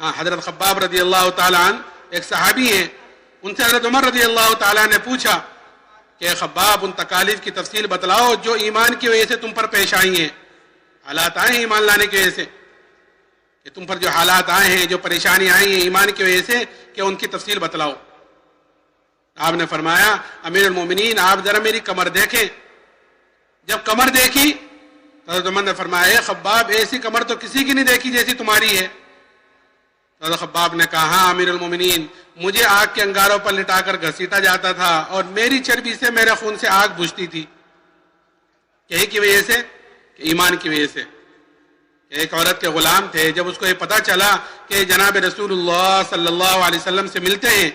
حضرت خباب رضی اللہ تعالیٰ عنہ ایک صحابی ہیں، ان سے حضرت عمر رضی اللہ تعالیٰ نے پوچھا کہ خباب ان تکالیف کی تفصیل بتلاؤ جو ایمان کی وجہ سے تم پر پیش آئی ہیں، حالات آئے ہیں ایمان لانے کی وجہ سے، کہ تم پر جو حالات آئے ہیں، جو پریشانی آئی ہیں ایمان کی وجہ سے، کہ ان کی تفصیل بتلاؤ۔ آپ نے فرمایا امیر المومنین آپ ذرا میری کمر دیکھیں۔ جب کمر دیکھی حضرت عمر نے فرمایا اے خباب ایسی کمر تو کسی کی نہیں دیکھی جیسی تمہاری ہے۔ حضرت خباب نے کہا ہاں امیر المومنین، مجھے آگ کے انگاروں پر لٹا کر گھسیٹا جاتا تھا اور میری چربی سے میرے خون سے آگ بجھتی تھی، یہی کی وجہ سے کہ ایمان کی وجہ سے۔ ایک عورت کے غلام تھے، جب اس کو یہ پتا چلا کہ جناب رسول اللہ صلی اللہ علیہ وسلم سے ملتے ہیں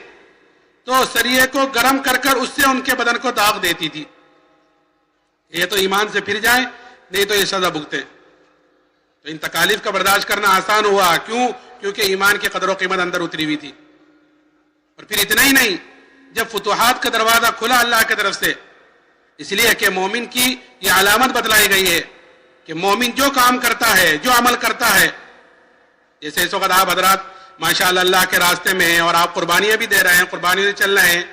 تو سریے کو گرم کر کر اس سے ان کے بدن کو داغ دیتی تھی، یہ تو ایمان سے پھر جائے نہیں تو یہ سزا بھگتے۔ تو ان تکالیف کا برداشت کرنا آسان ہوا، کیوں؟ کیونکہ ایمان کی قدر و قیمت اندر اتری ہوئی تھی۔ اور پھر اتنا ہی نہیں، جب فتوحات کا دروازہ کھلا اللہ کی طرف سے، اس لیے کہ مومن کی یہ علامت بتلائی گئی ہے کہ مومن جو کام کرتا ہے، جو عمل کرتا ہے، جیسے اس وقت آپ حضرات ماشاءاللہ اللہ کے راستے میں ہیں اور آپ قربانیاں بھی دے رہے ہیں، قربانیاں چل رہے ہیں،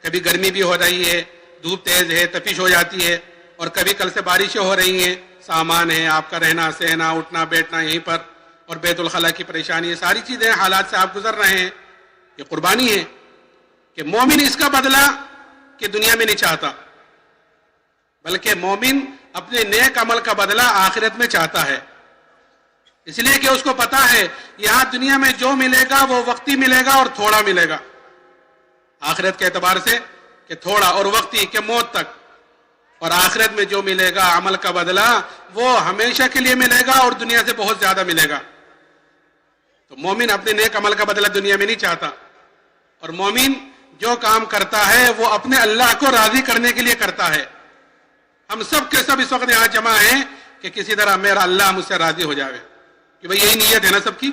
کبھی گرمی بھی ہو رہی ہے، دھوپ تیز ہے، تپش ہو جاتی ہے، اور کبھی کل سے بارشیں ہو رہی ہیں، سامان ہے، آپ کا رہنا سہنا اٹھنا بیٹھنا یہیں پر، اور بیت الخلاء کی پریشانی ہے، ساری چیزیں حالات سے آپ گزر رہے ہیں، یہ قربانی ہے کہ مومن اس کا بدلہ کہ دنیا میں نہیں چاہتا، بلکہ مومن اپنے نیک عمل کا بدلہ آخرت میں چاہتا ہے، اس لیے کہ اس کو پتا ہے یہاں دنیا میں جو ملے گا وہ وقتی ملے گا اور تھوڑا ملے گا، آخرت کے اعتبار سے کہ تھوڑا اور وقتی کہ موت تک، اور آخرت میں جو ملے گا عمل کا بدلہ وہ ہمیشہ کے لیے ملے گا اور دنیا سے بہت زیادہ ملے گا۔ تو مومن اپنے نیک عمل کا بدلہ دنیا میں نہیں چاہتا، اور مومن جو کام کرتا ہے وہ اپنے اللہ کو راضی کرنے کے لیے کرتا ہے۔ ہم سب کے سب اس وقت یہاں جمع ہیں کہ کسی طرح میرا اللہ مجھ سے راضی ہو جائے، کہ بھئی یہی نیت ہے نا سب کی۔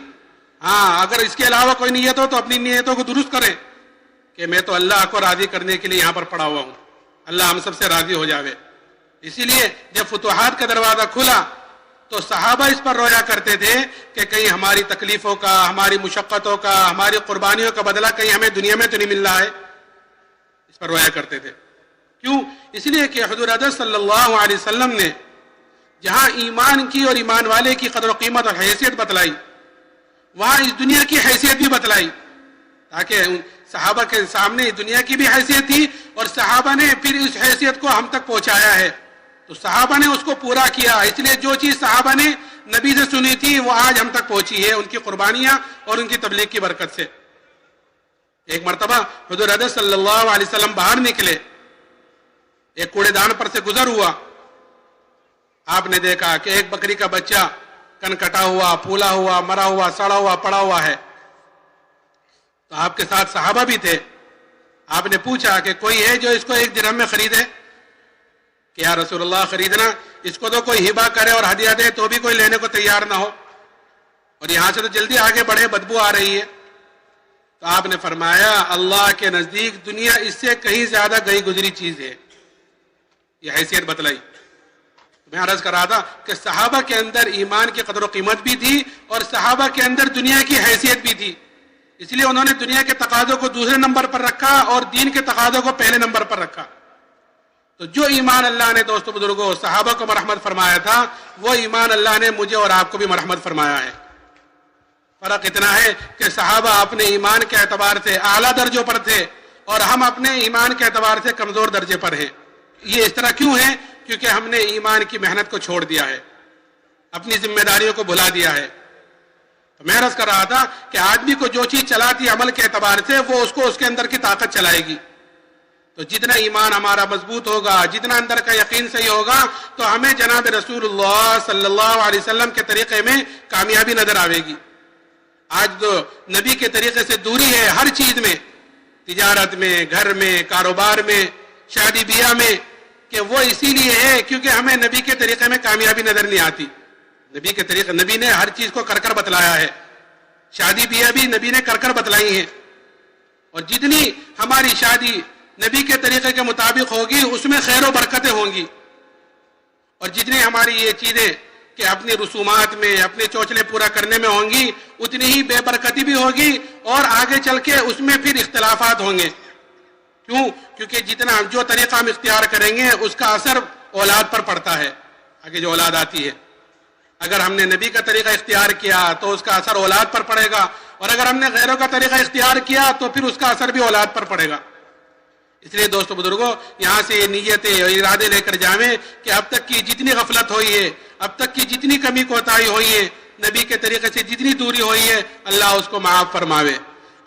ہاں اگر اس کے علاوہ کوئی نیت ہو تو اپنی نیتوں کو درست کریں کہ میں تو اللہ کو راضی کرنے کے لیے یہاں پر پڑا ہوا ہوں، اللہ ہم سب سے راضی ہو جاوے۔ اسی لیے جب فتوحات کا دروازہ کھلا تو صحابہ اس پر رویا کرتے تھے کہ کہیں ہماری تکلیفوں کا، ہماری مشقتوں کا، ہماری قربانیوں کا بدلہ کہیں ہمیں دنیا میں تو نہیں مل رہا ہے، اس پر رویا کرتے تھے۔ کیوں؟ اس لیے کہ حضور اقدس صلی اللہ علیہ وسلم نے جہاں ایمان کی اور ایمان والے کی قدر و قیمت اور حیثیت بتلائی، وہاں اس دنیا کی حیثیت بھی بتلائی، تاکہ صحابہ کے سامنے دنیا کی بھی حیثیت تھی اور صحابہ نے پھر اس حیثیت کو ہم تک پہنچایا ہے، تو صحابہ نے اس کو پورا کیا۔ اس لیے جو چیز صحابہ نے نبی سے سنی تھی وہ آج ہم تک پہنچی ہے، ان کی قربانیاں اور ان کی تبلیغ کی برکت سے۔ ایک مرتبہ حضور اقدس صلی اللہ علیہ وسلم باہر نکلے، ایک کوڑے دان پر سے گزر ہوا، آپ نے دیکھا کہ ایک بکری کا بچہ کن کٹا ہوا، پھولا ہوا، مرا ہوا، سڑا ہوا پڑا ہوا ہے، تو آپ کے ساتھ صحابہ بھی تھے۔ آپ نے پوچھا کہ کوئی ہے جو اس کو 1 درہم میں خریدے؟ کہ یا رسول اللہ خریدنا، اس کو تو کوئی ہبہ کرے اور ہدیہ دے تو بھی کوئی لینے کو تیار نہ ہو، اور یہاں سے تو جلدی آگے بڑھے، بدبو آ رہی ہے۔ تو آپ نے فرمایا اللہ کے نزدیک دنیا اس سے کہیں زیادہ گئی گزری چیز ہے، یہ حیثیت بتلائی۔ میں عرض کر رہا تھا کہ صحابہ کے اندر ایمان کی قدر و قیمت بھی تھی اور صحابہ کے اندر دنیا کی حیثیت بھی تھی، اس لیے انہوں نے دنیا کے تقاضوں کو دوسرے نمبر پر رکھا اور دین کے تقاضوں کو پہلے نمبر پر رکھا۔ تو جو ایمان اللہ نے دوستو بزرگوں صحابہ کو مرحمت فرمایا تھا، وہ ایمان اللہ نے مجھے اور آپ کو بھی مرحمت فرمایا ہے۔ فرق اتنا ہے کہ صحابہ اپنے ایمان کے اعتبار سے اعلیٰ درجوں پر تھے اور ہم اپنے ایمان کے اعتبار سے کمزور درجے پر ہیں۔ یہ اس طرح کیوں ہے؟ کیونکہ ہم نے ایمان کی محنت کو چھوڑ دیا ہے، اپنی ذمہ داریوں کو بھلا دیا ہے۔ تو میں عرض کر رہا تھا کہ آدمی کو جو چیز چلاتی عمل کے اعتبار سے وہ اس کو اس کے اندر کی طاقت چلائے گی۔ تو جتنا ایمان ہمارا مضبوط ہوگا، جتنا اندر کا یقین صحیح ہوگا، تو ہمیں جناب رسول اللہ صلی اللہ علیہ وسلم کے طریقے میں کامیابی نظر آئے گی۔ آج تو نبی کے طریقے سے دوری ہے ہر چیز میں، تجارت میں، گھر میں، کاروبار میں، شادی بیاہ میں، کہ وہ اسی لیے ہے کیونکہ ہمیں نبی کے طریقے میں کامیابی نظر نہیں آتی۔ نبی کے طریقے، نبی نے ہر چیز کو کر کر بتلایا ہے، شادی بیاہ بھی نبی نے کر کر بتلائی ہیں، اور جتنی ہماری شادی نبی کے طریقے کے مطابق ہوگی اس میں خیر و برکتیں ہوں گی، اور جتنی ہماری یہ چیزیں کہ اپنی رسومات میں اپنے چوچلے پورا کرنے میں ہوں گی اتنی ہی بے برکتی بھی ہوگی اور آگے چل کے اس میں پھر اختلافات ہوں گے. کیوں؟ کیونکہ جتنا جو طریقہ ہم اختیار کریں گے اس کا اثر اولاد پر پڑتا ہے. آگے جو اولاد آتی ہے اگر ہم نے نبی کا طریقہ اختیار کیا تو اس کا اثر اولاد پر پڑے گا, اور اگر ہم نے غیروں کا طریقہ اختیار کیا تو پھر اس کا اثر بھی اولاد پر پڑے گا. اس لیے دوستو بزرگوں یہاں سے یہ نیتیں اور ارادے لے کر جائیں کہ اب تک کی جتنی غفلت ہوئی ہے, اب تک کی جتنی کمی کوتاہی ہوئی ہے, نبی کے طریقے سے جتنی دوری ہوئی ہے, اللہ اس کو معاف فرماوے.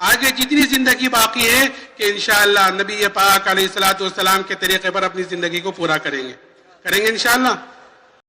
آگے جتنی زندگی باقی ہے کہ انشاءاللہ نبی پاک علیہ الصلوۃ والسلام کے طریقے پر اپنی زندگی کو پورا کریں گے انشاءاللہ.